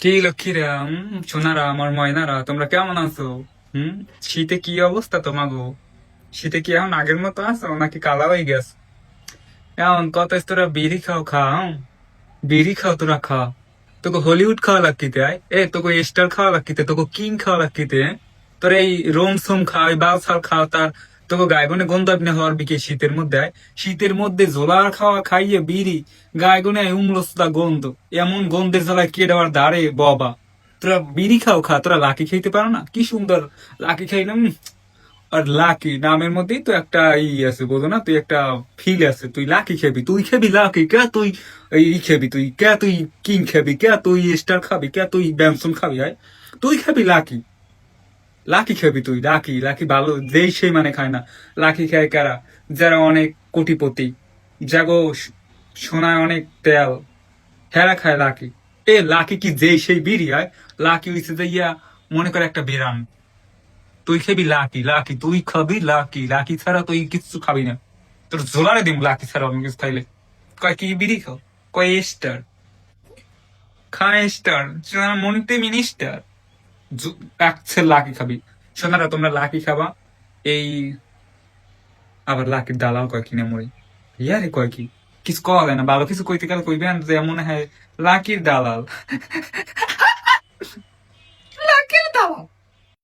কি লক্ষ্মীরা, সোনারা, আমার ময়নারা, তোমরা কেমন আছো? হুম। শীতে কি অবস্থা তোমাগো? শীতে কি এখন আগের মতো আছো নাকি কালা হয়ে গেছো? এখন কত তোরা বিড়ি খাও, বিড়ি খাও, তোরা খা। তোকে হলিউড খাওয়া লাগতে তোকে স্টার খাওয়া লাগতে, তোকে কিং খাওয়া লাগতে। তোর এই রোম সোম খাও, এই বালছাল খাও, তার তোকে গায়গুনে গন্ধ আপনি হওয়ার বিকে শীতের মধ্যে শীতের মধ্যে জোলার খাওয়া খাইয়ে বিড়ি গায়গুনে উমলস্তা গন্ধ। এমন গন্ধের জ্বালায় কে দেওয়ার দাঁড়ে বাবা। তোরা বিড়ি খা, তোরা লাকি খাইতে পারো না? কি সুন্দর লাকি খাইলাম। আর লাকি নামের মধ্যেই তো একটা আছে, বোঝো না? তুই একটা ফিল আছে, তুই লাকি খাবি, তুই খাবি লাকি কে? তুই খাবি, তুই কে? তুই কিং খাবি কে? তুই স্টার খাবি কে? তুই ব্যামসন খাবি তুই খাবি লাকি। লাকি খাবি তুই, লাকি লাকি ভালো যেই সেই মানে খায় না। লাকি খায় কারা? যারা অনেক কোটিপতি, যাগো সোনায় অনেক তেল, হেরা খায় লাকি। লাকি কি যেই সেই বিড়ি লাকি হইছে যে মনে করে একটা বেরান। তুই খাবি লাকি, লাকি তুই খাবি লাকি, লাকি ছাড়া তুই কিচ্ছু খাবি না। তোর জোলারে দিম লাকি ছাড়া অন্য কিছু খাইলে। কয় কি বিড়ি খাও? কয় স্টার। খায় স্টার, মনিতে মিনিস্টার। একছে লাকি খাবি। সোনারা, তোমরা লাকি খাবা। এই আবার লাকির দালাল কয় কিনে মরি। ইয়ারে কয় কি? কিছু কওয়া যায় না, ভালো কিছু কইতে গেলে কইবেন যে মনে হয় লাকির দালাল। লাকির দালাল।